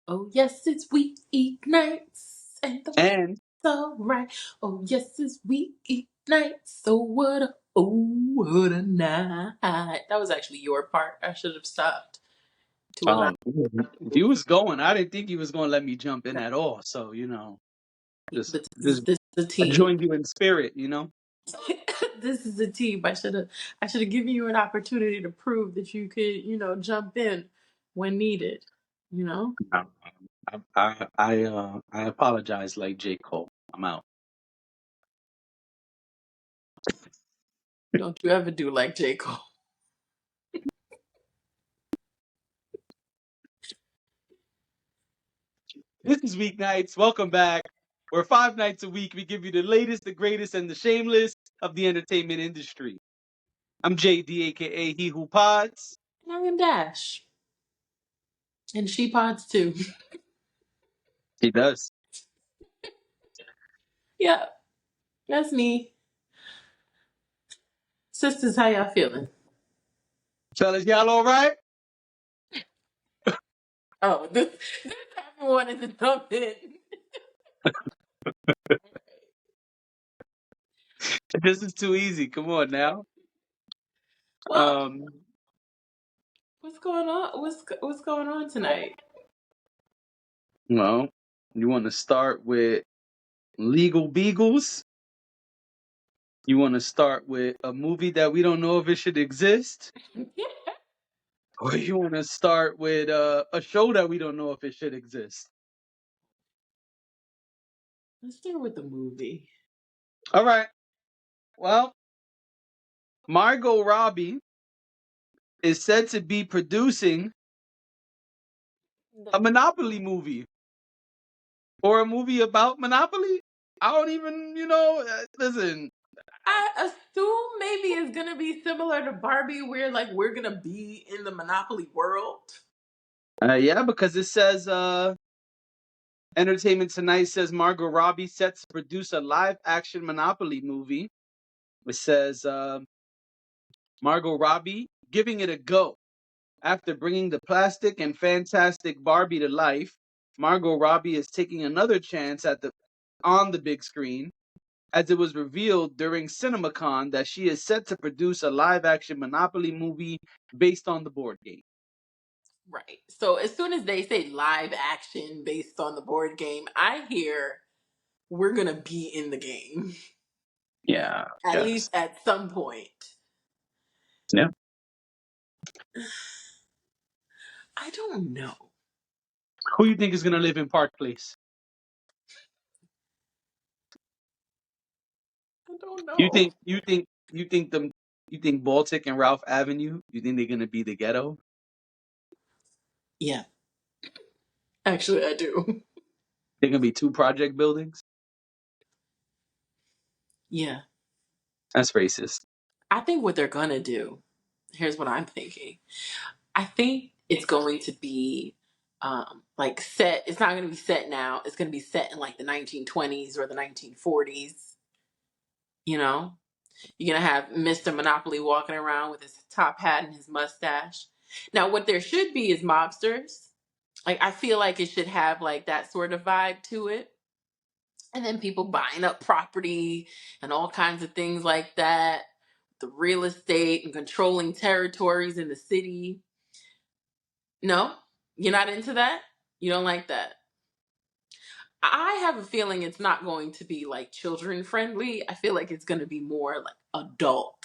Oh yes, it's weeknights, and the week's And alright. Oh yes, it's weeknights. So what a night. That was actually your part. I should have stopped to allow. he was going. I didn't think he was going to let me jump in at all. So just But just this is a I team. joined you in spirit. This is a team. I should have given you an opportunity to prove that you could, jump in when needed. You know, I apologize, like J. Cole. I'm out. don't you ever do like J. Cole. This is Weeknights. Welcome back. We're 5 nights a week. We give you the latest, the greatest, and the shameless of the entertainment industry. I'm JD, aka He Who Pods. And I am Dash, and she pods too. He does. Yeah, that's me. Sisters, how y'all feeling? Fellas, y'all all right? Oh, this everyone is a jump in. This is too easy. Come on now. Well, Um, what's going on? What's going on tonight? well, you want to start with Legal Beagles? You want to start with a movie that we don't know if it should exist? Or you want to start with a show that we don't know if it should exist? Let's start with the movie. All right. Well, Margot Robbie is said to be producing a Monopoly movie or a movie about Monopoly. I don't even, listen. I assume maybe it's gonna be similar to Barbie, where like we're gonna be in the Monopoly world. Yeah, because it says Entertainment Tonight says Margot Robbie set to produce a live action Monopoly movie. It says Margot Robbie giving it a go. After bringing the plastic and fantastic Barbie to life, Margot Robbie is taking another chance on the big screen, as it was revealed during CinemaCon that she is set to produce a live-action Monopoly movie based on the board game. Right. So as soon as they say live action based on the board game, I hear we're gonna be in the game. Yeah, At yes. least at some point. Yeah. I don't know. Who you think is gonna live in Park Place? I don't You know. think you think you think the you think Baltic and Ralph Avenue? You think they're gonna be the ghetto? Yeah, actually, I do. They're gonna be two project buildings? Yeah. That's racist. I think what they're gonna do, here's what I'm thinking. I think it's going to be like set, it's not going to be set now. It's going to be set in like the 1920s or the 1940s. You know, you're going to have Mr. Monopoly walking around with his top hat and his mustache. Now, what there should be is mobsters. Like, I feel like it should have like that sort of vibe to it. And then people buying up property and all kinds of things like that. The real estate and controlling territories in the city. No, you're not into that? You don't like that? I have a feeling it's not going to be like children friendly. I feel like it's going to be more like adult.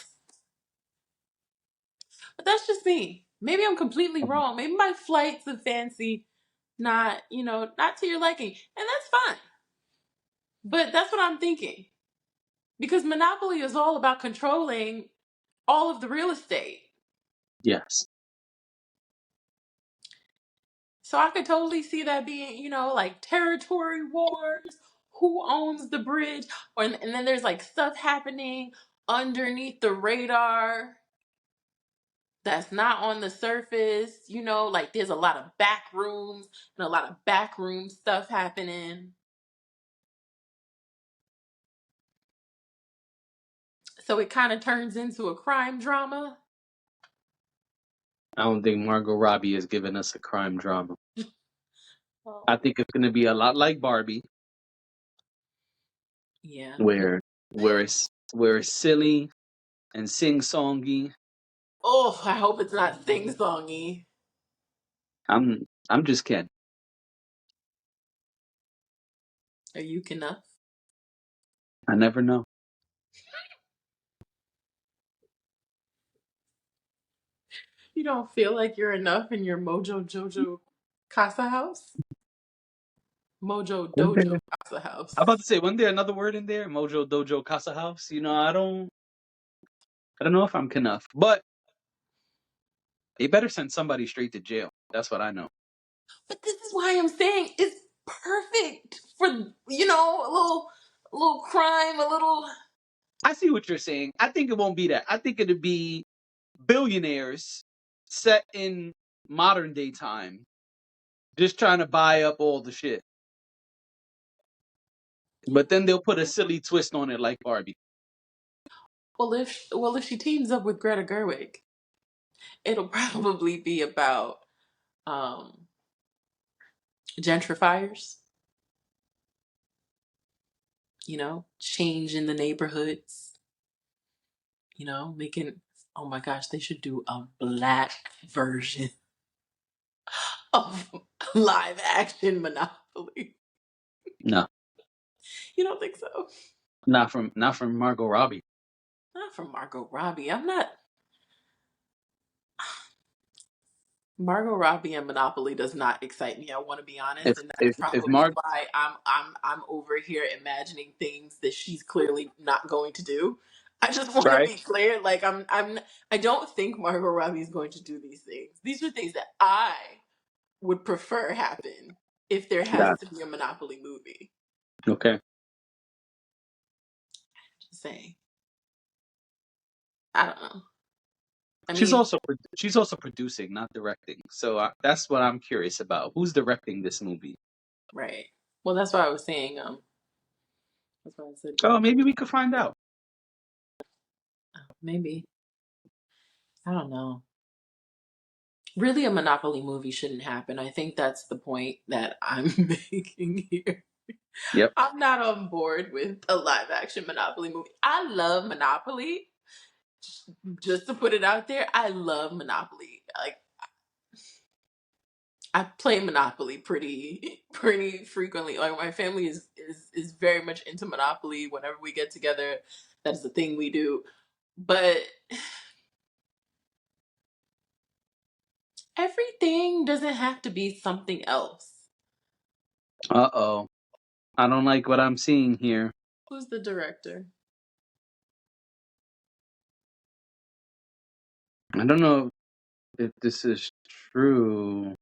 But that's just me. Maybe I'm completely wrong. Maybe my flights of fancy not, not to your liking. And that's fine. But that's what I'm thinking. Because Monopoly is all about controlling all of the real estate. Yes. So I could totally see that being, like territory wars, who owns the bridge, and then there's like stuff happening underneath the radar that's not on the surface, like there's a lot of back rooms and a lot of backroom stuff happening. So it kind of turns into a crime drama. I don't think Margot Robbie has given us a crime drama. Well, I think it's going to be a lot like Barbie, yeah. where it's silly and sing-songy. Oh, I hope it's not sing-songy. I'm just kidding. Are you enough? I never know. You don't feel like you're enough in your Mojo Jojo Casa house? Mojo One day, Dojo Casa I'm house. about to say one day another word in there, Mojo Dojo Casa House. I don't know if I'm enough, but they better send somebody straight to jail. That's what I know. But this is why I'm saying it's perfect for, a little crime, a little. I see what you're saying. I think it won't be that. I think it'll be billionaires set in modern day time, just trying to buy up all the shit. But then they'll put a silly twist on it like Barbie. Well, if she teams up with Greta Gerwig, it'll probably be about um gentrifiers, change in the neighborhoods, making. Oh my gosh, they should do a black version of live action Monopoly. No, You don't think so? not from Margot Robbie. Not from Margot Robbie. I'm not. Margot Robbie and Monopoly does not excite me. I want to be honest, If and that's if probably Mar why I'm over here imagining things that she's clearly not going to do. I just want to right? be clear. Like I don't think Margot Robbie is going to do these things. These are things that I would prefer happen if there has That to be a Monopoly movie. okay. Just saying. I don't know. I She's mean, also she's also producing, not directing. So that's what I'm curious about. Who's directing this movie? right. Well, that's why I was saying. That's why I said Oh, maybe we could find out. maybe. I don't know. Really, a Monopoly movie shouldn't happen. I think that's the point that I'm making here. Yep. I'm not on board with a live action Monopoly movie. I love Monopoly. Just to put it out there, I love Monopoly. Like I play Monopoly pretty frequently. Like my family is very much into Monopoly. Whenever we get together, that's the thing we do. But everything doesn't have to be something else. Uh-oh. I don't like what I'm seeing here. Who's the director? I don't know if this is true.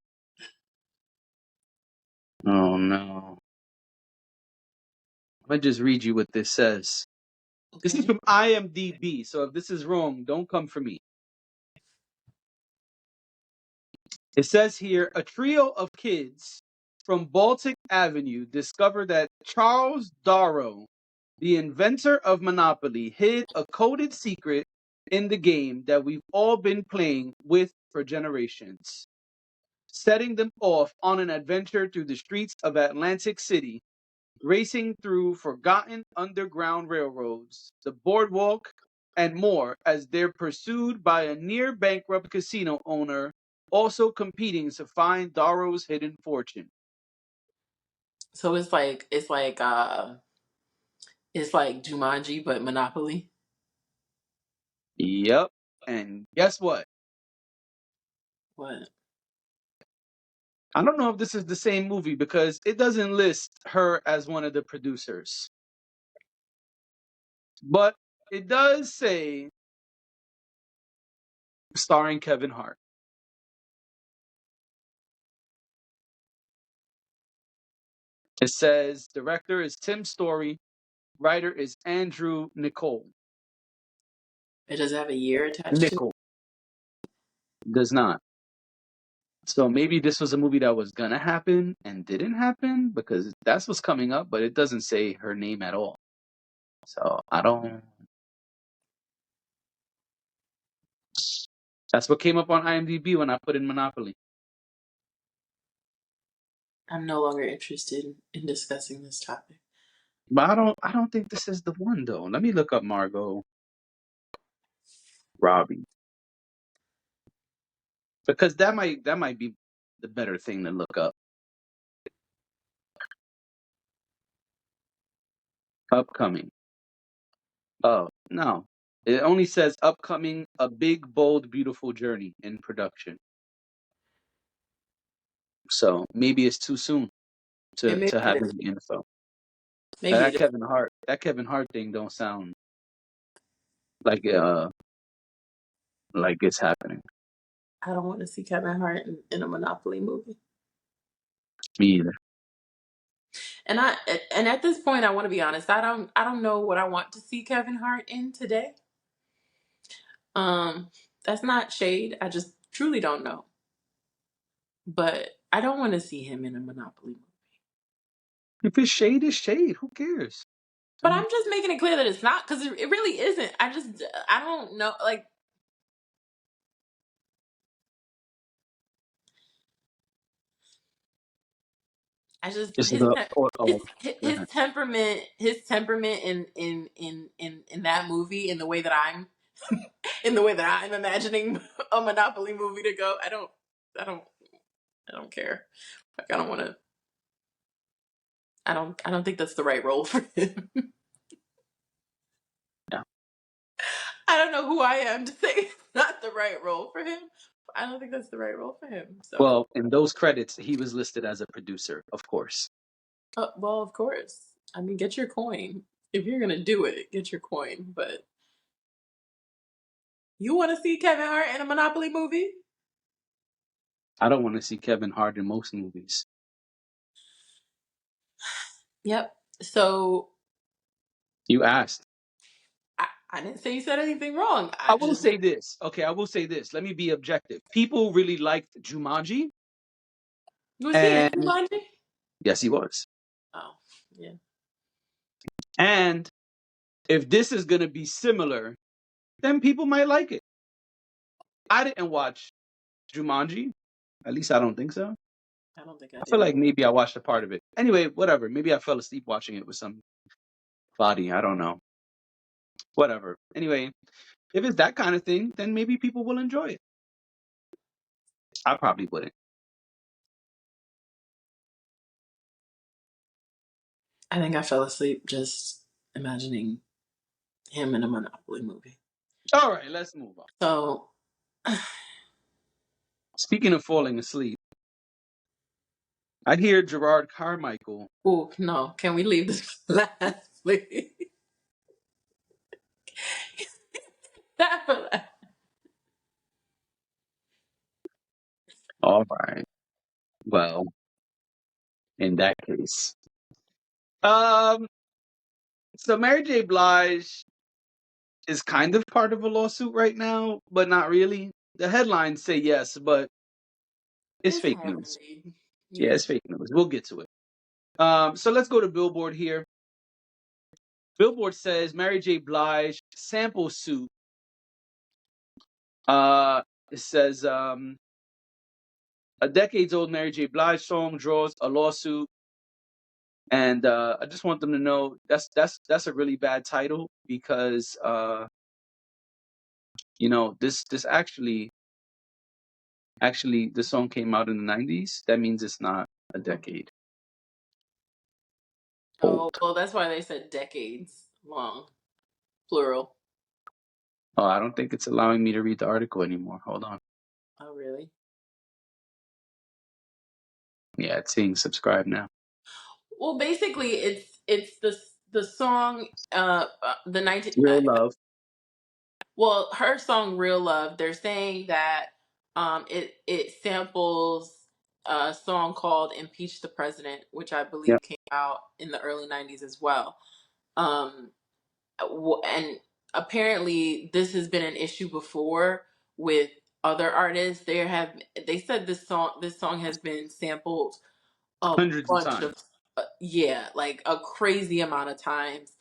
Oh no. Let me just read you what this says. This is Okay. from IMDb, so if this is wrong, don't come for me. It says here a trio of kids from Baltic Avenue discover that Charles Darrow, the inventor of Monopoly, hid a coded secret in the game that we've all been playing with for generations, setting them off on an adventure through the streets of Atlantic City, racing through forgotten underground railroads, the boardwalk, and more as they're pursued by a near bankrupt casino owner also competing to find Darrow's hidden fortune. So it's like Jumanji but Monopoly. Yep. And guess what? What? I don't know if this is the same movie because it doesn't list her as one of the producers. But it does say starring Kevin Hart. It says director is Tim Story, writer is Andrew Nicole. It does have a year attached to it. Nickel does not. So maybe this was a movie that was gonna happen and didn't happen because that's what's coming up, but it doesn't say her name at all. So I don't. That's what came up on IMDb when I put in Monopoly. I'm no longer interested in discussing this topic. But I don't think this is the one though. Let me look up Margot Robbie because that might be the better thing to look up. Upcoming. Oh no, it only says upcoming, a big, bold, beautiful journey in production. So maybe it's too soon And maybe to it have is. any info. Maybe That it is. Kevin Hart thing don't sound like like it's happening. I don't want to see Kevin Hart in a Monopoly movie. Me either. And I and at this point, I want to be honest. I don't know what I want to see Kevin Hart in today. Um, that's not shade. I just truly don't know. But I don't want to see him in a Monopoly movie. If it's shade, it's shade. Who cares? I But mean, I'm just making it clear that it's not because it really isn't. I don't know. Like I just it's the his go ahead. his temperament in that movie in the way that I'm in the way that I'm imagining a Monopoly movie to go. I don't I don't care. Like I don't want to. I don't think that's the right role for him. Yeah. I don't know who I am to say it's not the right role for him. But I don't think that's the right role for him. So, Well, in those credits, he was listed as a producer, of course. well, of course. I mean, get your coin. If you're gonna do it, get your coin. But you want to see Kevin Hart in a Monopoly movie? I don't want to see Kevin Hart in most movies. Yep. So You asked. I didn't say you said anything wrong. I I will just say this. Okay, I will say this. Let me be objective. People really liked Jumanji, was he in and Jumanji? yes, he was. Oh, yeah. And if this is going to be similar, then people might like it. I didn't watch Jumanji. At least I don't think so. I don't think I I feel did like either. maybe I watched a part of it. Anyway, whatever. Maybe I fell asleep watching it with some body. I don't know. Whatever. Anyway, if it's that kind of thing, then maybe people will enjoy it. I probably wouldn't. I think I fell asleep just imagining him in a Monopoly movie. All right, let's move on. So, Speaking of falling asleep, I hear Jerrod Carmichael. oh no, can we leave this last, please? That for last. All right. Well, in that case. Um, so Mary J. Blige is kind of part of a lawsuit right now, but not really. The headlines say yes, but it's It's fake news. heavily, Yeah, yeah. it's fake news. We'll get to it. So let's go to Billboard here. Billboard says Mary J. Blige sample suit. Uh, it says a decades old Mary J. Blige song draws a lawsuit, and I just want them to know that's a really bad title because this actually the song came out in the 90s. That means it's not a decade Oh old. well, that's why they said decades long, plural. Oh, I don't think it's allowing me to read the article anymore. Hold on. Oh really? Yeah, it's saying subscribe now. Well, basically, it's the song the 19 Real love. well, her song "Real Love." They're saying that it samples a song called "Impeach the President," which I Yeah. believe came out in the early '90s as well. Um, and apparently, this has been an issue before with other artists. They said this song has been sampled a Hundreds of bunch times. of yeah, like a crazy amount of times,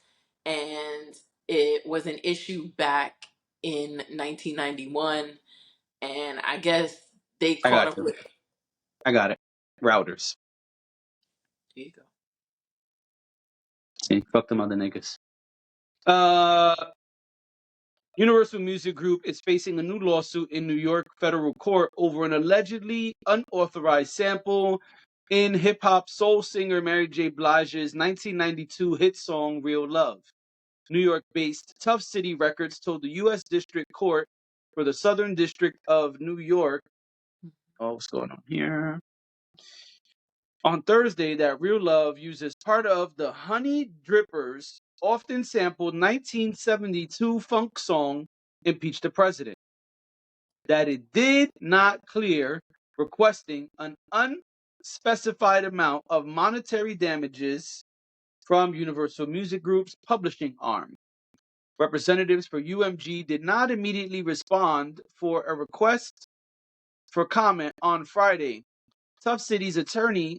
and it was an issue back in 1991, and I guess they I caught got up you. with I got it. Routers. There you go. See, fuck them other niggas. Uh, Universal Music Group is facing a new lawsuit in New York federal court over an allegedly unauthorized sample in hip hop soul singer Mary J. Blige's 1992 hit song Real Love. New York based Tough City Records told the U.S. District Court for the Southern District of New York. Oh, what's going on here? On Thursday, that Real Love uses part of the Honey Drippers' often sampled 1972 funk song Impeach the President. That it did not clear, requesting an unspecified amount of monetary damages from Universal Music Group's publishing arm. Representatives for UMG did not immediately respond for a request for comment on Friday. Tough City's attorney,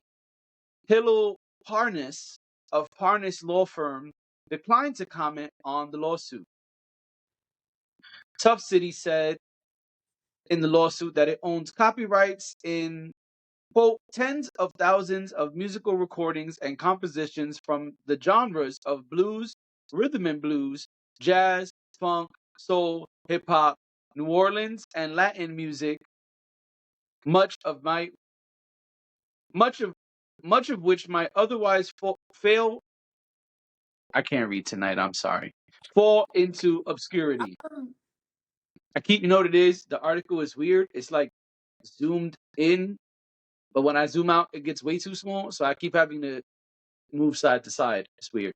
Hillel Parnas of Parnas Law Firm, declined to comment on the lawsuit. Tough City said in the lawsuit that it owns copyrights in, quote, tens of thousands of musical recordings and compositions from the genres of blues, rhythm and blues, jazz, funk, soul, hip hop, New Orleans, and Latin music, much of which might otherwise fail. I can't read tonight. I'm sorry. Fall into obscurity. I keep, you know what it is? The article is weird. It's like zoomed in, but when I zoom out, it gets way too small. So I keep having to move side to side. It's weird.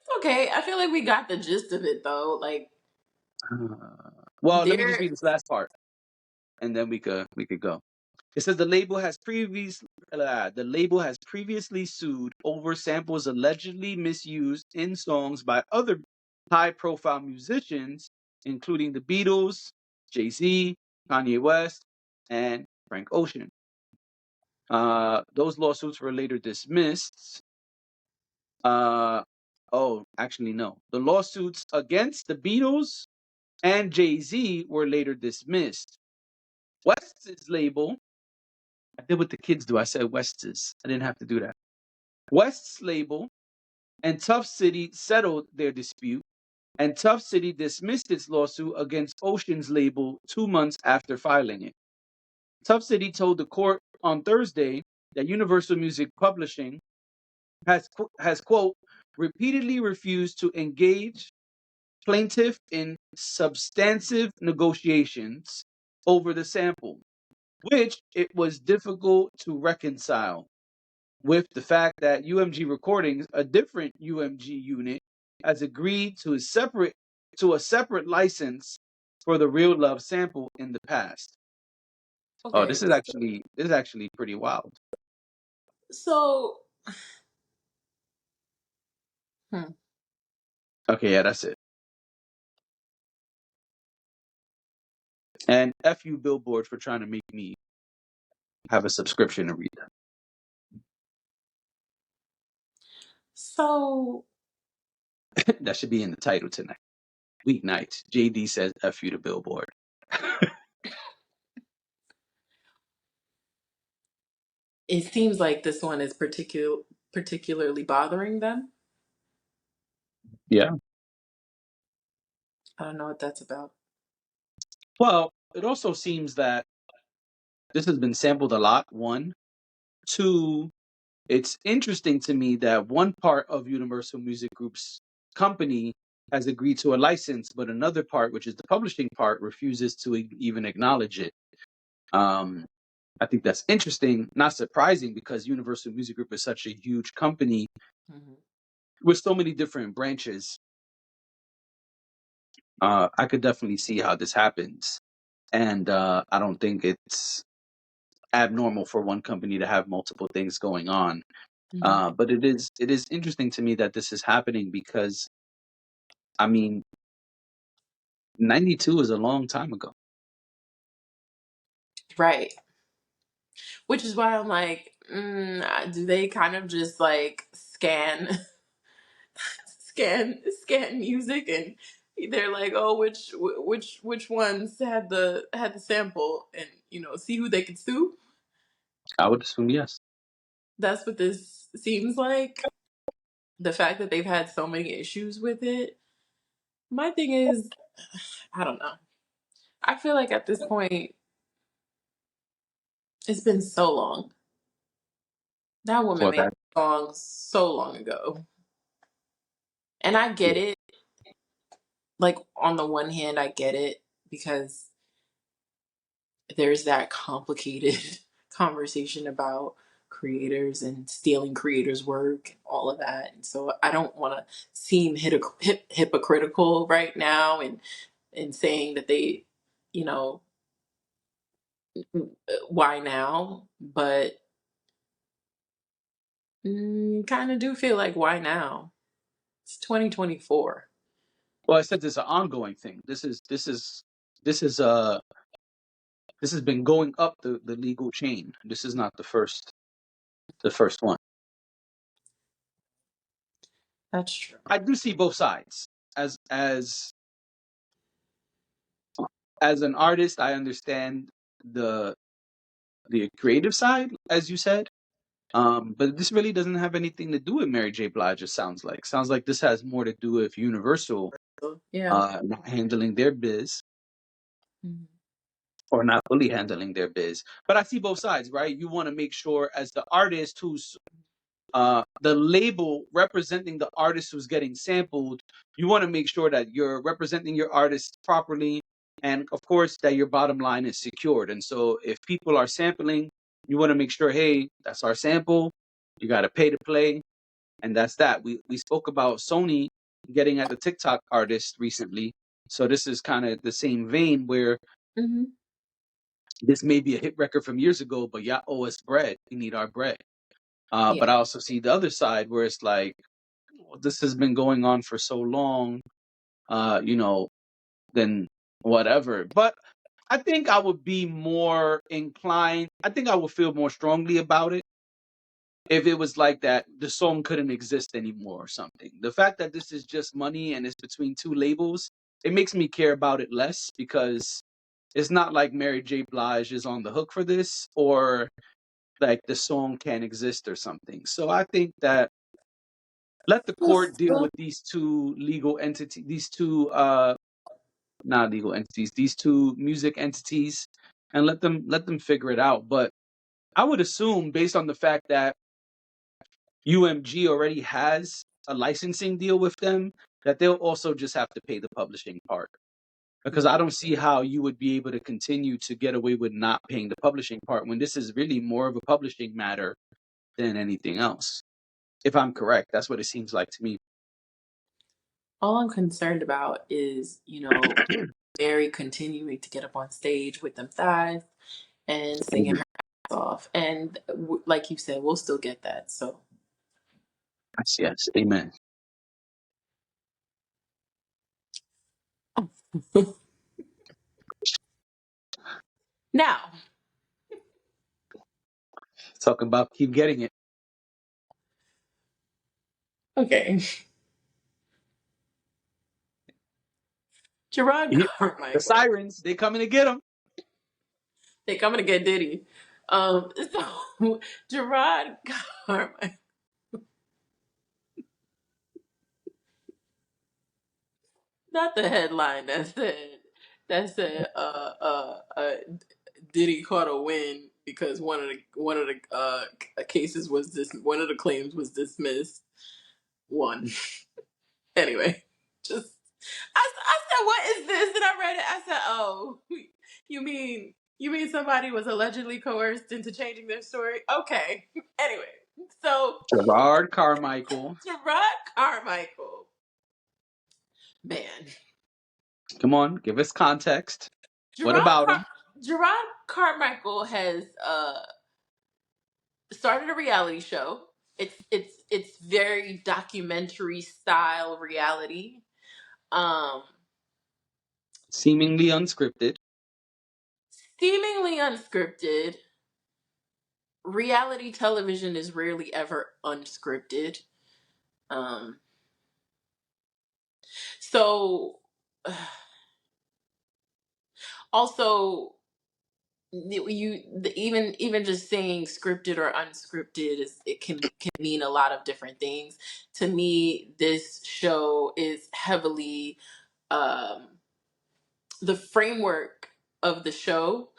It's okay. I feel like we got the gist of it though. Like Well, let me just there. read this last part, and then we could go. It says the label has previously sued over samples allegedly misused in songs by other high-profile musicians, including the Beatles, Jay-Z, Kanye West, and Frank Ocean. Those lawsuits were later dismissed. Actually, no. The lawsuits against the Beatles and Jay-Z were later dismissed. West's label, I did what the kids do. I said West's. I didn't have to do that. West's label and Tough City settled their dispute, and Tough City dismissed its lawsuit against Ocean's label 2 months after filing it. Tough City told the court on Thursday that Universal Music Publishing has quote, repeatedly refused to engage plaintiff in substantive negotiations over the sample, which it was difficult to reconcile with the fact that UMG Recordings, a different UMG unit, has agreed to a separate license for the Real Love sample in the past. Oh, Okay. this is actually pretty wild. So. Hmm. Okay, yeah, that's it. And F you Billboard for trying to make me have a subscription to read them. So. That should be in the title tonight. Weeknights. JD says F you to Billboard. It seems like this one is particularly bothering them. Yeah. I don't know what that's about. Well, it also seems that this has been sampled a lot, one. Two, it's interesting to me that one part of Universal Music Group's company has agreed to a license, but another part, which is the publishing part, refuses to even acknowledge it. I think that's interesting, not surprising, because Universal Music Group is such a huge company Mm-hmm. with so many different branches. I could definitely see how this happens. And I don't think it's abnormal for one company to have multiple things going on. Mm-hmm. But it is interesting to me that this is happening because, I mean, 92 is a long time ago. Right. Which is why I'm like, do they kind of just like scan music, and they're like, oh, which ones had the sample, and see who they could sue. I would assume yes. That's what this seems like, the fact that they've had so many issues with it. My thing is, I don't know. I feel like at this point, it's been so long. That woman For made that. songs so long ago. And I get it. Like, on the one hand, I get it because there's that complicated conversation about creators and stealing creators' work, all of that. And so I don't want to seem hypocritical right now and saying that they, you know, why now? But kind of do feel like why now? It's 2024. Well, I said this is an ongoing thing. This is this has been going up the legal chain. This is not the first one. That's true. I do see both sides. As an artist, I understand the the creative side, as you said. But this really doesn't have anything to do with Mary J. Blige. It sounds like this has more to do with Universal So, yeah. not handling their biz, Mhm. or not fully handling their biz. But I see both sides, right? You want to make sure, as the artist who's the label representing the artist who's getting sampled, you want to make sure that you're representing your artist properly, and of course that your bottom line is secured. And so if people are sampling, you want to make sure, hey, that's our sample, you got to pay to play, and that's that. We spoke about Sony getting at the TikTok artist recently, so this is kind of the same vein where Mhm. this may be a hit record from years ago, but y'all owe us bread, we need our bread. Yeah. But I also see the other side where it's like, well, this has been going on for so long, you know, then whatever. But I think I would be more inclined, I think I would feel more strongly about it if it was like that the song couldn't exist anymore or something. The fact that this is just money and it's between two labels, it makes me care about it less, because it's not like Mary J. Blige is on the hook for this, or like the song can't exist or something. So I think that let the court deal with these two legal entities, these two not legal entities, these two music entities, and let them figure it out. But I would assume, based on the fact that UMG already has a licensing deal with them, that they'll also just have to pay the publishing part. Because I don't see how you would be able to continue to get away with not paying the publishing part when this is really more of a publishing matter than anything else. If I'm correct, that's what it seems like to me. All I'm concerned about is, Mary continuing to get up on stage with them thighs and singing her ass off. And like you said, we'll still get that. So Yes, yes, amen. now, Talking about keep getting it. okay, Jerrod Yeah. The Carmichael. sirens, they coming to get them. They coming to get Diddy. So Jerrod Carmichael, not the headline that said Diddy caught a win because one of the cases was one of the claims was dismissed. One. Anyway, just I said, "What is this?" And I read it. I said, "Oh, you mean somebody was allegedly coerced into changing their story?" Okay. Anyway, so Jerrod Carmichael. Jerrod Carmichael, man, Come on, give us context. What Jerrod about him? Car- Jerrod Carmichael has started a reality show. It's very documentary style reality. Um, Seemingly unscripted. Seemingly unscripted. Reality television is rarely ever unscripted. Um, so also even just saying scripted or unscripted it can mean a lot of different things. To me, this show is heavily um the framework of the show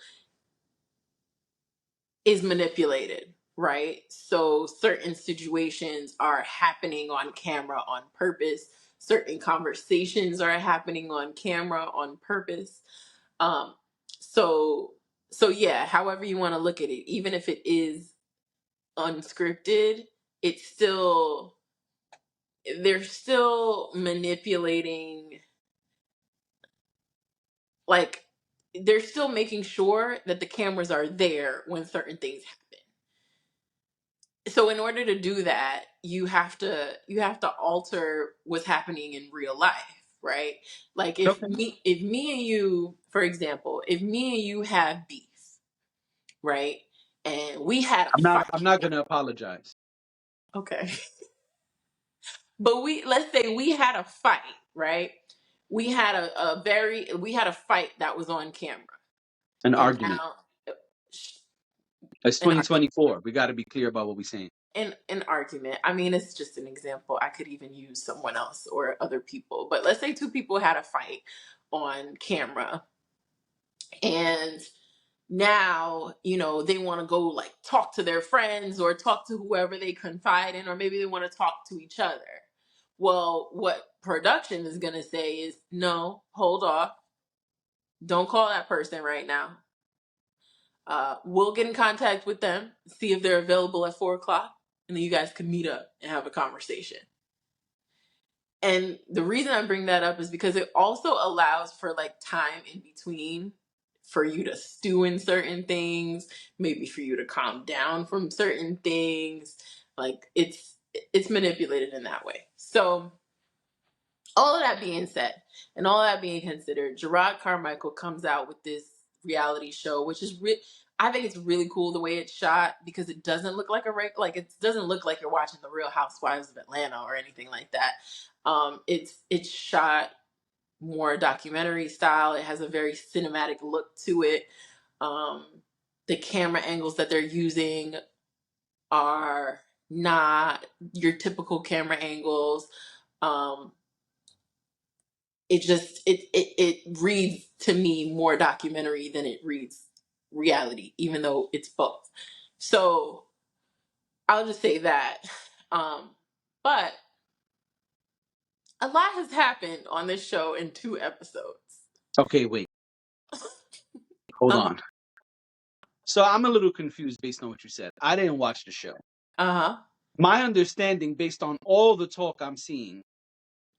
is manipulated, right? So certain situations are happening on camera on purpose. Certain conversations are happening on camera on purpose. Um, so so yeah, however you want to look at it, even if it is unscripted, it's still they're still manipulating, like they're still making sure that the cameras are there when certain things happen. So in order to do that, you have to alter what's happening in real life, right? Like Okay. if me and you, for example, if me and you have beef, right? And we had a I'm fight. not gonna apologize. Okay. But let's say we had a fight, right? We had a fight that was on camera. An And argument. now sh- It's an argument. 2024. We got to be clear about what we're saying. An argument. I mean, it's just an example. I could even use someone else or other people. But let's say two people had a fight on camera, and now, they want to go like talk to their friends or talk to whoever they confide in, or maybe they want to talk to each other. Well, what production is going to say is, no, hold off. Don't call that person right now. We'll get in contact with them, see if they're available at 4 o'clock, and then you guys can meet up and have a conversation. And the reason I bring that up is because it also allows for like time in between for you to stew in certain things, maybe for you to calm down from certain things. Like it's manipulated in that way. So all of that being said, and all of that being considered, Jerrod Carmichael comes out with this reality show, which is I think it's really cool the way it's shot, because it doesn't look like it doesn't look like you're watching The Real Housewives of Atlanta or anything like that. It's shot more documentary style. It has a very cinematic look to it. Um, the camera angles that they're using are not your typical camera angles. Um, it reads to me more documentary than it reads reality, even though it's both. So I'll just say that. But a lot has happened on this show in 2 episodes. Okay, wait. Hold Uh-huh. on. So I'm a little confused based on what you said. I didn't watch the show. Uh-huh. My understanding, based on all the talk I'm seeing,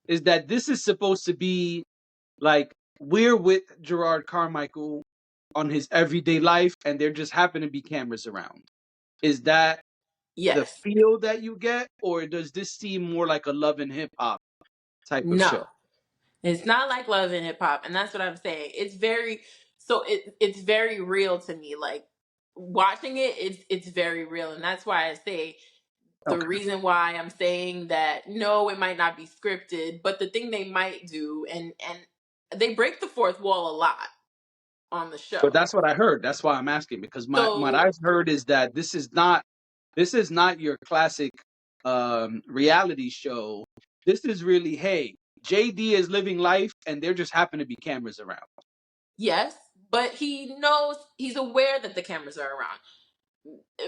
is that this is supposed to be like we're with Jerrod Carmichael on his everyday life, and there just happen to be cameras around. Is that the Yes. feel that you get, or does this seem more like a love and hip hop type of No. show? It's not like Love and Hip Hop, and that's what I'm saying. It's very real to me. Like watching it, it's very real, and that's why I say the Okay. reason why I'm saying that no, it might not be scripted, but the thing they might do, and they break the fourth wall a lot on the But show. that's what I heard. That's why I'm asking, because my what So I've heard is that this is not your classic reality show. This is really, hey, JD is living life, and there just happen to be cameras around. yes, but he's aware that the cameras are around.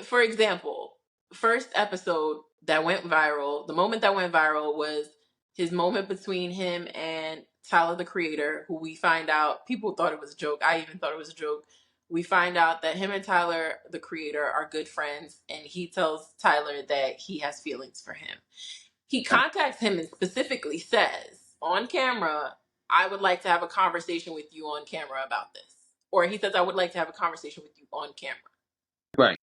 For example, first episode that went viral, the moment that went viral was his moment between him and Tyler the Creator, who we find out people thought it was a joke. I even thought it was a joke. We find out that him and Tyler the Creator are good friends, and he tells Tyler that he has feelings for him. He Okay. contacts him and specifically says on camera, I would like to have a conversation with you on camera about this. Or he says, I would like to have a conversation with you on camera. Right.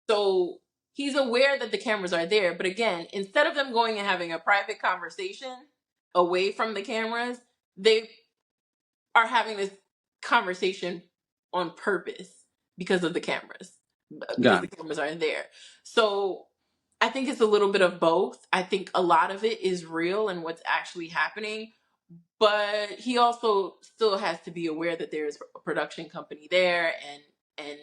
So he's aware that the cameras are there. But again, instead of them going and having a private conversation away from the cameras, they are having this conversation on purpose because of the cameras, because Got the it. cameras are there. So I think it's a little bit of both. I think a lot of it is real and what's actually happening, but he also still has to be aware that there's a production company there, and And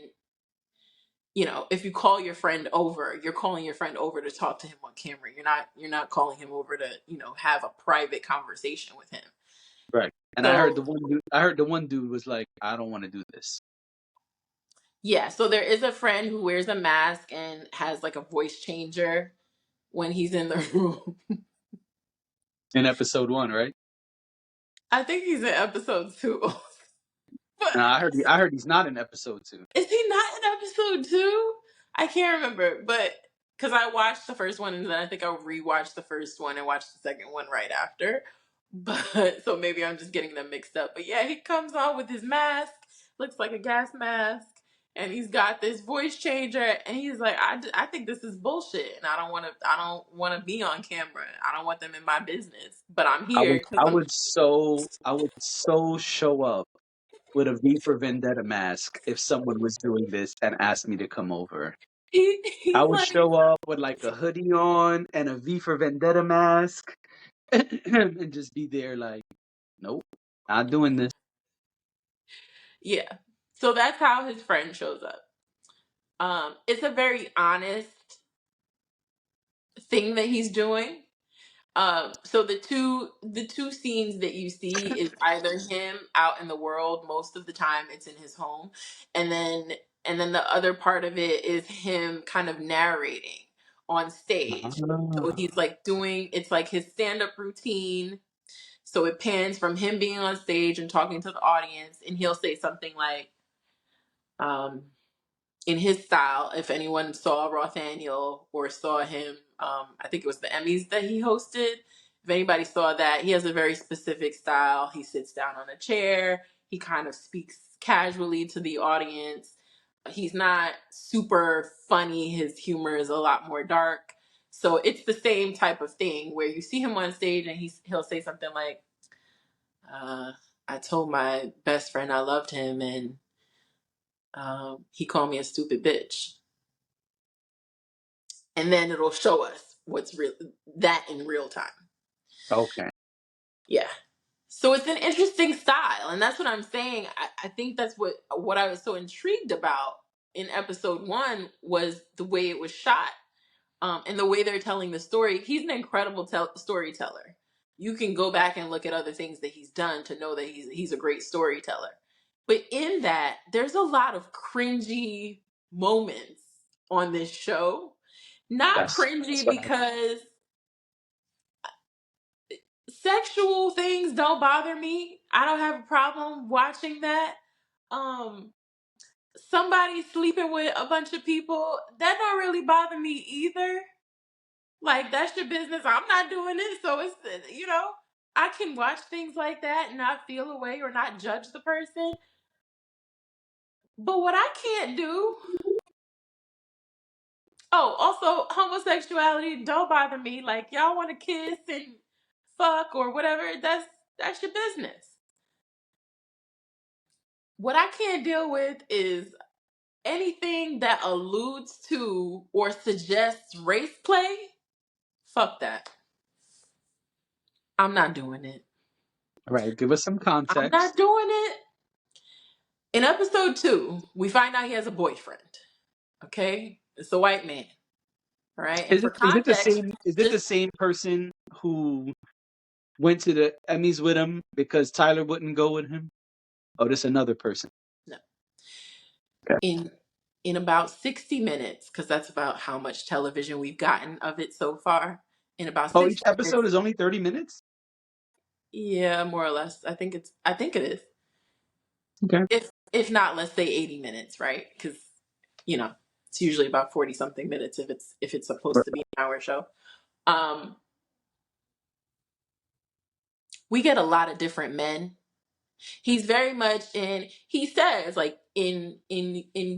you know, if you call your friend over, you're calling your friend over to talk to him on camera. You're not calling him over to, you know, have a private conversation with him. Right. And So I heard the one dude was like, I don't want to do this. yeah, so there is a friend who wears a mask and has like a voice changer when he's in the room. In episode 1, right? I think he's in episode 2. But And I heard he's not in episode 2. is he not in episode 2? I can't remember, but because I watched the first one and then I think I'll rewatch the first one and watch the second one right after. But so maybe I'm just getting them mixed up. But yeah, he comes on with his mask, looks like a gas mask, and he's got this voice changer, and he's like, I think this is bullshit, and I don't want to be on camera. I don't want them in my business, but I'm here because I'm. I would so show up with a V for Vendetta mask if someone was doing this and asked me to come over. I He's would like, show up with like a hoodie on and a V for Vendetta mask and just be there like, nope, not doing this. yeah. So that's how his friend shows up. It's a very honest thing that he's doing. So the two scenes that you see is either him out in the world. Most of the time it's in his home, and then the other part of it is him kind of narrating on stage. So Ah. he's like doing, it's like his stand-up routine. So it pans from him being on stage and talking to the audience, and he'll say something like, um in his style, if anyone saw Rothaniel or saw him, I think it was the Emmys that he hosted. If anybody saw that, he has a very specific style. He sits down on a chair. He kind of speaks casually to the audience. He's not super funny. His humor is a lot more dark. So it's the same type of thing where you see him on stage and he'll say something like, uh, "I told my best friend I loved him, and he called me a stupid bitch." And then it'll show us what's real, that in real time. Okay. Yeah. So it's an interesting style, and that's what I'm saying. I think that's what I was so intrigued about in episode 1 was the way it was shot, and the way they're telling the story. He's an incredible storyteller. You can go back and look at other things that he's done to know that he's a great storyteller. But in that, there's a lot of cringy moments on this show. Not That's cringy what I, because sexual things don't bother me. I don't have a problem watching that. Um Somebody sleeping with a bunch of people, that don't really bother me either. Like, that's your business. I'm not doing it. So it's, you know, I can watch things like that and not feel a way or not judge the person. But what I can't do, oh, also homosexuality don't bother me. Like, y'all want to kiss and fuck or whatever, that's your business. What I can't deal with is anything that alludes to or suggests race play. Fuck that. I'm not doing it. all right, give us some I'm context. not doing it. In episode 2, we find out he has a boyfriend. Okay? It's a white man. All right? And for context, Is it the just same person who went to the Emmys with him because Tyler wouldn't go with him? Oh, this another person. no. Okay. In about 60 minutes, because that's about how much television we've gotten of it so far. In about Oh, each 60 episode minutes, is only 30 minutes? yeah, more or less. I think it is. Okay. If not, let's say 80 minutes, right? Because it's usually about 40 something minutes if it's supposed to be an hour show. Um, we get a lot of different men. He's very much in. He says like in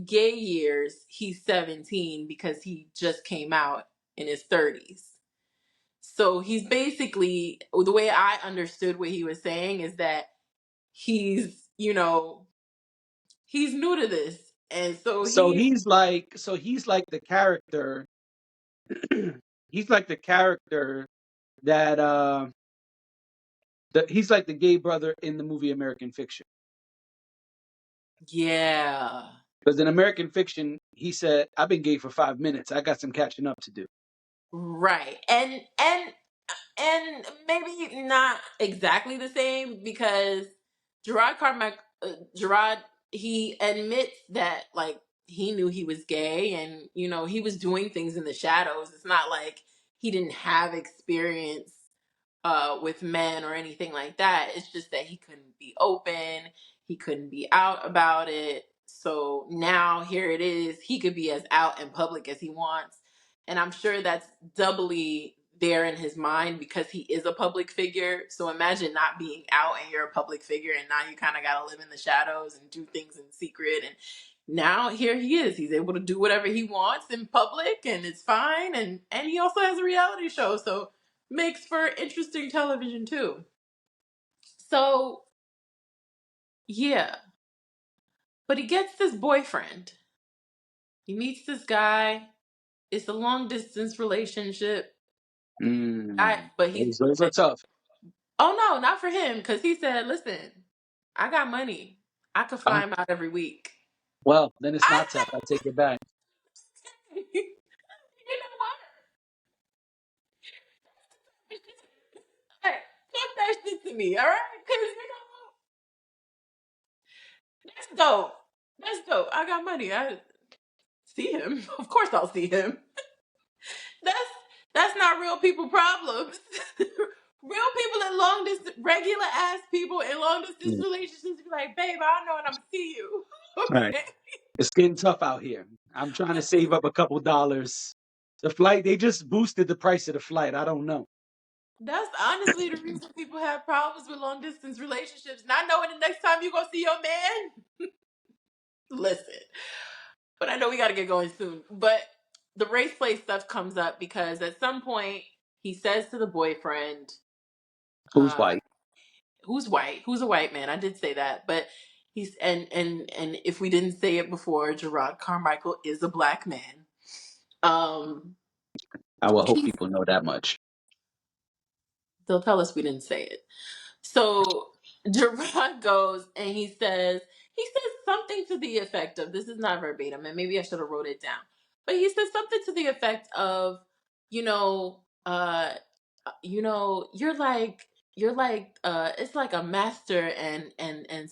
gay years he's 17 because he just came out in his 30s. So he's basically, the way I understood what he was saying is that he's new to this, and so He's like the character he's like the character that he's like the gay brother in the movie American Fiction. yeah. Because in American Fiction, he said, "I've been gay for 5 minutes. I got some catching up to do." Right. And maybe not exactly the same because Jerrod Carmichael, Jerrod, he admits that like he knew he was gay, and he was doing things in the shadows. It's not like he didn't have experience with men or anything like that. It's just that he couldn't be open, he couldn't be out about it. So now here it is, he could be as out in public as he wants. And I'm sure that's doubly there in his mind because he is a public figure. So imagine not being out and you're a public figure, and now you kind of got to live in the shadows and do things in secret. And now here he is. He's able to do whatever he wants in public, and it's fine. And he also has a reality show, so makes for interesting television too. So yeah, but he gets this boyfriend. He meets this guy. It's a long distance relationship. But he's Those are tough. oh no, not for him, because he said, "Listen, I got money. I could fly him out every week." Well, then it's I not tough. I take it back. said, "You know what? Hey, talk that shit to me, all right? Because that's dope. That's dope. I got money. I see him. Of course, I'll see him. That's that's not real people problems. Real people in long distance, regular ass people in long distance Mm. relationships be like, babe, I know and I'm gonna see you. All right. Okay. It's getting tough out here. I'm trying to save up a couple dollars. The flight, they just boosted the price of the flight. I don't know. That's honestly the reason people have problems with long distance relationships. Not knowing the next time you gonna see your man. Listen. But I know we gotta get going soon. But the race play stuff comes up because at some point he says to the boyfriend, Who's uh, white? who's white, who's a white man. I did say that, but he's and if we didn't say it before, Jerrod Carmichael is a black man. Um, I will hope he's, people know that much. they'll tell us we didn't say it. So Jerrod goes and he says something to the effect of, this is not verbatim, and maybe I should have wrote it down, but he says something to the effect of, you know, uh, you're like it's like a master and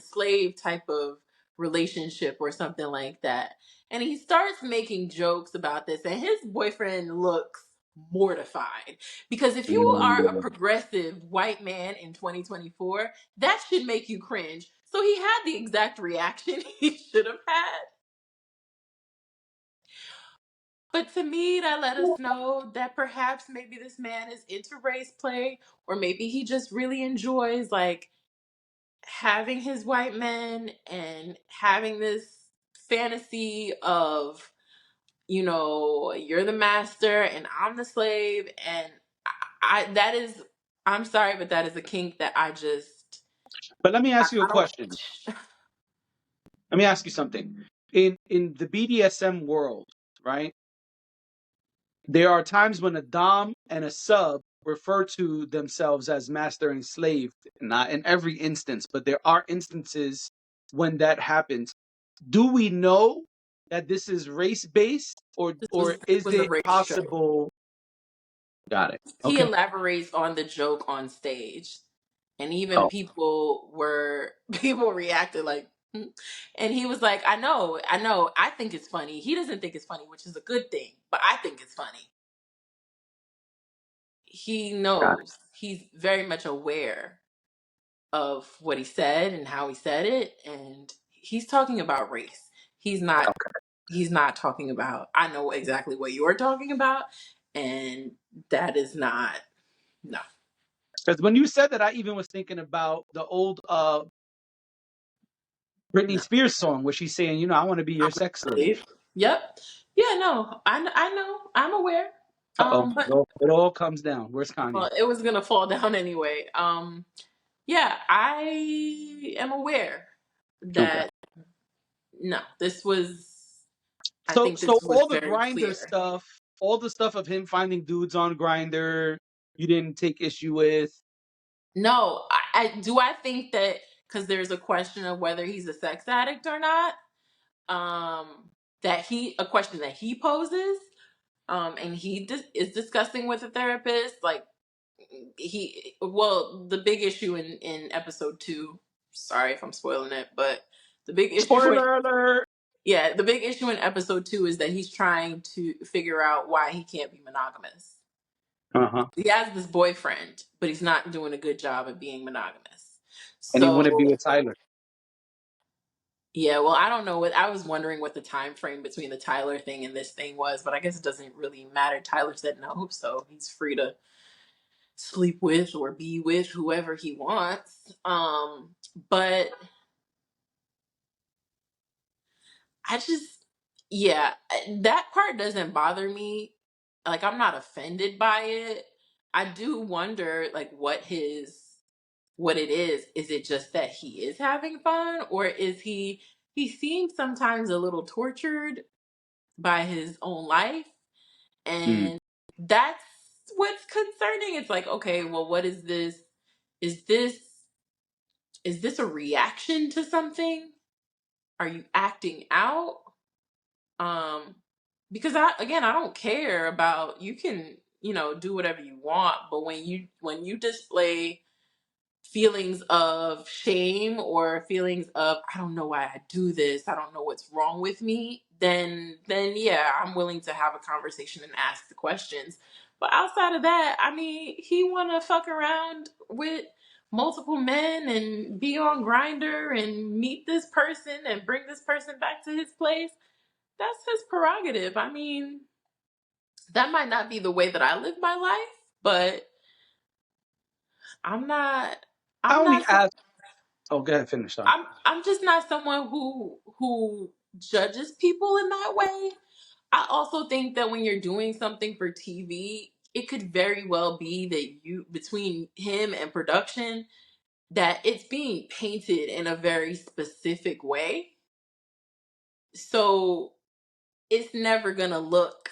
slave type of relationship or something like that. And he starts making jokes about this, and his boyfriend looks mortified because if you are a Mm. progressive white man in 2024, that should make you cringe. So he had the exact reaction he should have had. But to me, that let us know that perhaps maybe this man is into race play, or maybe he just really enjoys like having his white men and having this fantasy of, you're the master and I'm the slave. And that is, I'm sorry, but that is a kink that But let me ask you a I don't. question. Let me ask you something. In the BDSM world, right? There are times when a dom and a sub refer to themselves as master and slave. Not in every instance, but there are instances when that happens. Do we know that this is race based, or This is was a it race joke. possible? Got it. He Okay. elaborates on the joke on stage, and even Oh, people reacted like, "Hmm." And he was like, I know, I think it's funny. He doesn't think it's funny, which is a good thing, but I think it's funny. He got it. knows, he's very much aware of what he said and how he said it, and he's talking about race. He's not talking about, I know exactly what you're talking about, and that is not, no. Because when you said that, I even was thinking about the old Britney No. Spears song where she's saying, "I want to be your I'm sex gonna slave." leave. Yep. Yeah, no, I know, I'm aware. Uh oh. But It all comes down. Where's Kanye? well, it was gonna fall down anyway. Yeah, I am aware Okay. that no, this was. I So think so this was all the very grinder clear. stuff, all the stuff of him finding dudes on grinder, you didn't take issue with. No, I think that because there's a question of whether he's a sex addict or not. a question that he poses, and he is discussing with a therapist. Like the big issue in episode 2. Sorry if I'm spoiling it, but the big issue Spoiler alert. yeah, the big issue in episode 2 is that he's trying to figure out why he can't be monogamous. Uh-huh. He has this boyfriend, but he's not doing a good job at being monogamous. And he wouldn't be So, with Tyler. yeah, well, I don't know what I was wondering what the time frame between the Tyler thing and this thing was, but I guess it doesn't really matter. Tyler said no, so he's free to sleep with or be with whoever he wants. But I just, yeah, that part doesn't bother me. Like, I'm not offended by it. I do wonder, like, what it is. Is it just that he is having fun, or is he seems sometimes a little tortured by his own life, Mm. and that's what's concerning. It's like, okay, well, what is this? Is this is this a reaction to something? Are you acting out? Um, because I don't care about, you can, do whatever you want, but when you display feelings of shame or feelings of I don't know why I do this, I don't know what's wrong with me, then yeah, I'm willing to have a conversation and ask the questions. But outside of that, I mean, he want to fuck around with multiple men and be on Grinder and meet this person and bring this person back to his place. That's his prerogative. I mean, that might not be the way that I live my life, but I'm not I I'm only not ask. Oh, go ahead, finish. Sorry. I'm just not someone who judges people in that way. I also think that when you're doing something for TV, it could very well be that you between him and production that it's being painted in a very specific way. So it's never going to look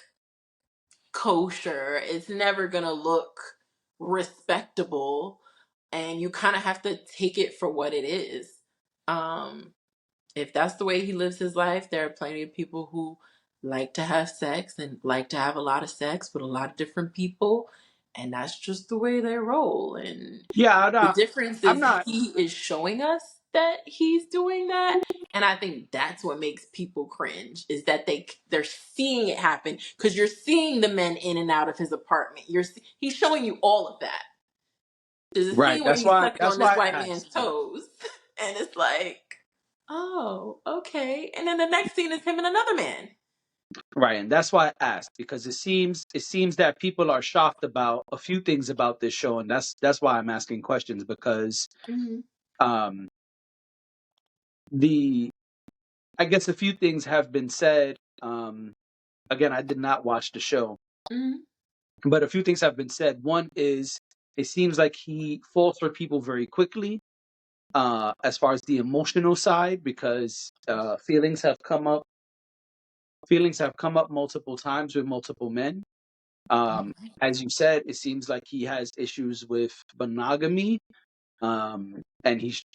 kosher. It's never going to look respectable, and you kind of have to take it for what it is. Um if that's the way he lives his life, there are plenty of people who like to have sex and like to have a lot of sex with a lot of different people, and that's just the way they roll. And Yeah, the difference I'm is not. he is showing us that he's doing that, and I think that's what makes people cringe is that they're seeing it happen because you're seeing the men in and out of his apartment. He's showing you all of that. There's a Right. scene where That's he's why. sucking That's on this why white I man's asked. toes, and it's like, oh, okay. And then the next scene is him and another man. Right, and that's why I asked because it seems that people are shocked about a few things about this show, and that's why I'm asking questions because Mm-hmm. um the I guess a few things have been said. Again, I did not watch the show, Mm-hmm. but a few things have been said. One is it seems like he falls for people very quickly, as far as the emotional side, because feelings have come up multiple times with multiple men. As you said, it seems like he has issues with monogamy, and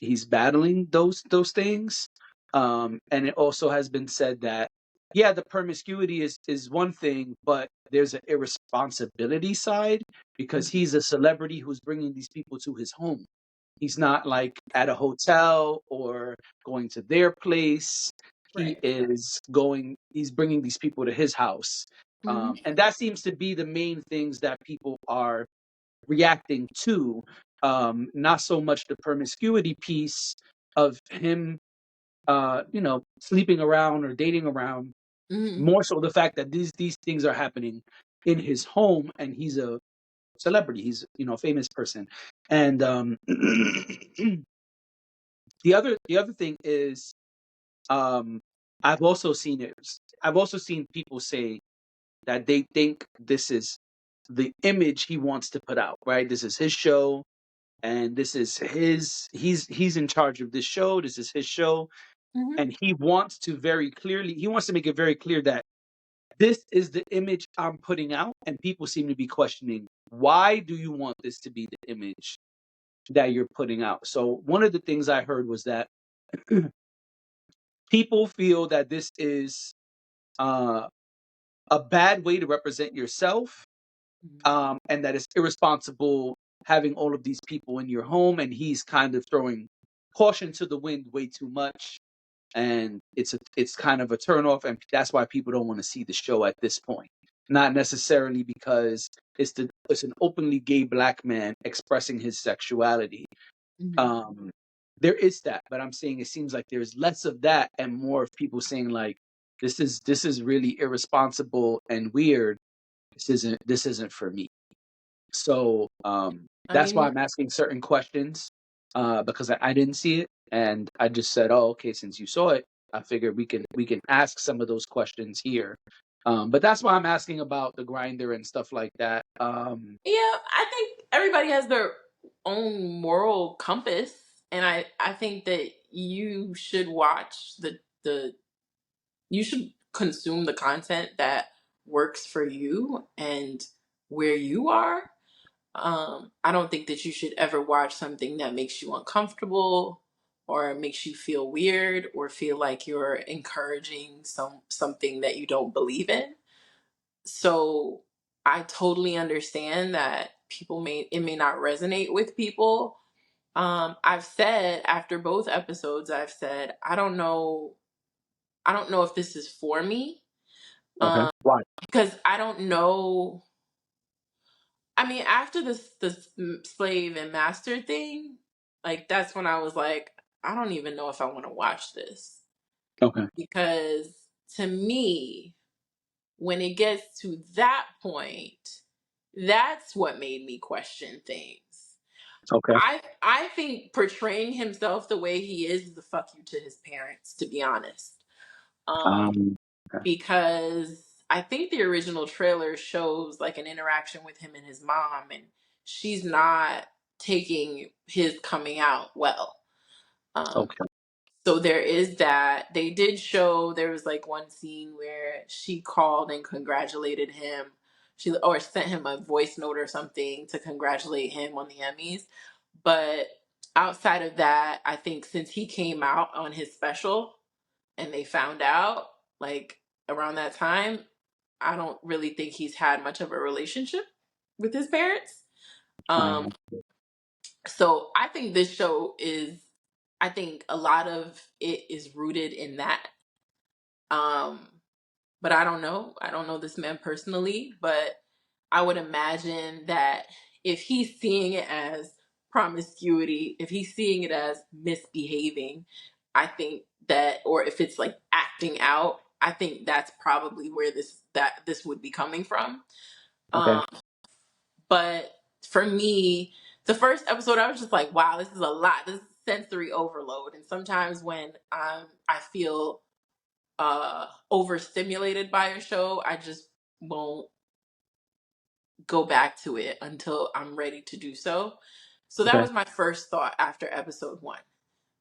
he's battling those things. And it also has been said that yeah, the promiscuity is one thing, but there's an irresponsibility side because he's a celebrity who's bringing these people to his home. He's not like at a hotel or going to their place. He Right. is going. He's bringing these people to his house, Mm-hmm. and that seems to be the main things that people are reacting to, not so much the promiscuity piece of him, sleeping around or dating around. Mm-hmm. More so the fact that these things are happening in his home, and he's a celebrity. He's a famous person, and the other thing is, um, I've also seen it. I've also seen people say that they think this is the image he wants to put out. Right, this is his show and this is he's in charge of this show. This is his show, Mm-hmm. and he wants to make it very clear that this is the image I'm putting out, and people seem to be questioning, why do you want this to be the image that you're putting out? So one of the things I heard was that people feel that this is uh, a bad way to represent yourself, Mhm. and that it's irresponsible having all of these people in your home, and he's kind of throwing caution to the wind way too much, and it's kind of a turnoff, and that's why people don't want to see the show at this point. Not necessarily because it's an openly gay black man expressing his sexuality. Mhm. Um, there is that, but I'm saying it seems like there's less of that and more of people saying like, this is really irresponsible and weird. This isn't for me. So I that's why mean, I'm asking certain questions, because I didn't see it, and I just said, oh, okay, since you saw it, I figured we can ask some of those questions here. But that's why I'm asking about the grinder and stuff like that. yeah, I think everybody has their own moral compass, and I think that you should watch the you should consume the content that works for you and where you are. I don't think that you should ever watch something that makes you uncomfortable or makes you feel weird or feel like you're encouraging something that you don't believe in. So I totally understand that it may not resonate with people. I've said after both episodes, I've said I don't know if this is for me. Okay. Um, Why? because I don't know. I mean, after this slave and master thing, like that's when I was like, I don't even know if I want to watch this Okay. because to me, when it gets to that point, that's what made me question things. Okay. I think portraying himself the way he is the fuck you to his parents, to be honest. Um, Um. Okay. because I think the original trailer shows like an interaction with him and his mom, and she's not taking his coming out well. Um, Okay. so there is that. They did show there was like one scene where she called and congratulated him. She or sent him a voice note or something to congratulate him on the Emmys. But outside of that, I think since he came out on his special and they found out like around that time, I don't really think he's had much of a relationship with his parents. Um, Um. so I think this show is, I think a lot of it is rooted in that. Um, but I don't know. I don't know this man personally, but I would imagine that if he's seeing it as promiscuity, if he's seeing it as misbehaving, I think that, or if it's like acting out, I think that's probably where this would be coming from. Okay. Um, but for me, the first episode, I was just like, wow, this is a lot. This is sensory overload. And sometimes when I feel overstimulated by a show, I just won't go back to it until I'm ready to do so. So that Okay. was my first thought after episode one.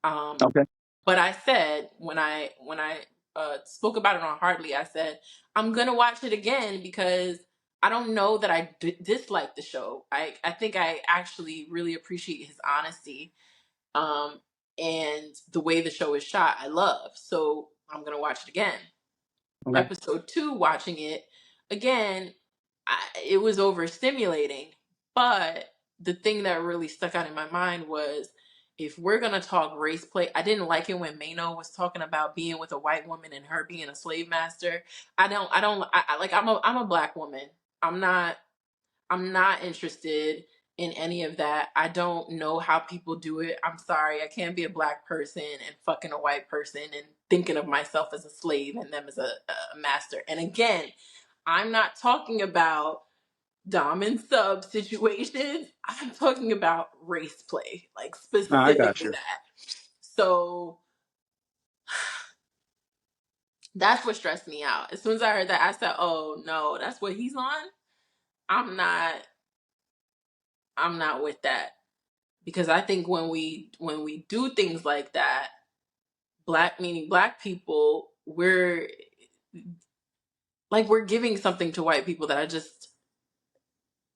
Um, Okay. but I said when I spoke about it on Hardly, I said I'm gonna watch it again because I don't know that I dislike the show. I think I actually really appreciate his honesty, um, and the way the show is shot. I love, so I'm gonna watch it again. Okay. Episode two, watching it again, it was overstimulating. But the thing that really stuck out in my mind was if we're gonna talk race play, I didn't like it when Mano was talking about being with a white woman and her being a slave master. Like I'm a black woman. I'm not I'm not interested in any of that. I don't know how people do it. I'm sorry. I can't be a black person and fucking a white person and thinking of myself as a slave and them as a master. And again, I'm not talking about dom and sub situations. I'm talking about race play, like No, I got specifically you. that. So that's what stressed me out. As soon as I heard that, I said, "Oh no, that's what he's on." I'm not. I'm not with that. Because I think when we do things like that, black meaning black people, we're like we're giving something to white people that I just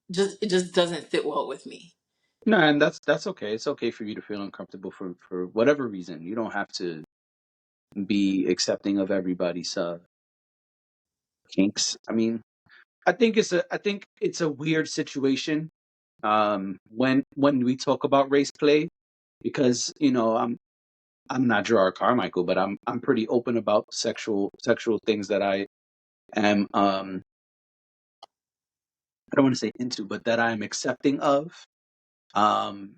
it just doesn't sit well with me. No, and that's okay. It's okay for you to feel uncomfortable for whatever reason. You don't have to. be accepting of everybody's kinks. I mean, I think it's a weird situation when we talk about race play, because I'm not Jerrod Carmichael, but I'm pretty open about sexual things that I am I don't want to say into, but that I'm accepting of. Um,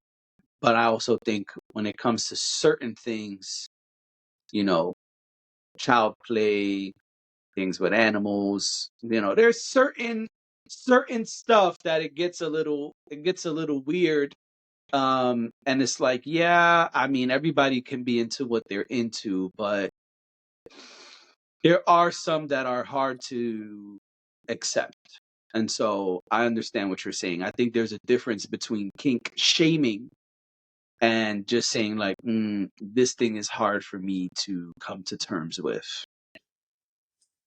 but I also think when it comes to certain things, you know, child play, things with animals, there's certain stuff that it gets a little weird. And it's like, yeah, I mean, everybody can be into what they're into, but there are some that are hard to accept. And so I understand what you're saying. I think there's a difference between kink shaming and just saying like, this thing is hard for me to come to terms with.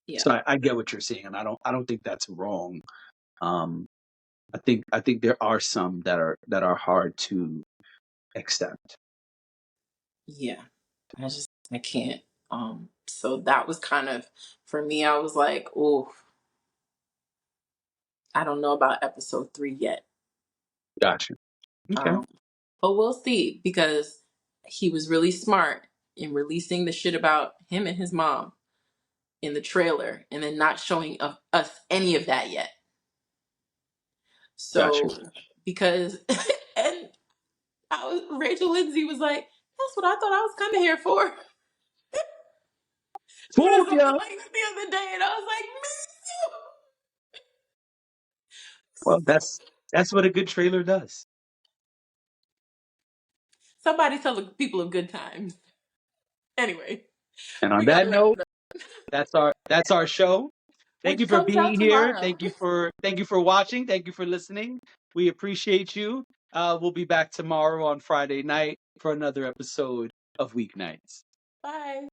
Yeah. So I get what you're saying, and I don't think that's wrong. Um, I think there are some that are hard to accept. Yeah. I can't. So that was kind of, for me, I was like, oh, I don't know about episode 3 yet. Gotcha. Okay. Um, but we'll see, because he was really smart in releasing the shit about him and his mom in the trailer and then not showing us any of that yet. Gotcha. So, because, and Rachel Lindsay was like, that's what I thought I was coming here for. She put Told something ya. like that the other day, and I was like, me Well, that's what a good trailer does. too. Somebody tell the people of good times. Anyway, And on we that gotta wrap note, it up. that's our show. Thank you Which for comes out being here. tomorrow. Thank you for watching. Thank you for listening. We appreciate you. We'll be back tomorrow on Friday night for another episode of Weeknights. Bye.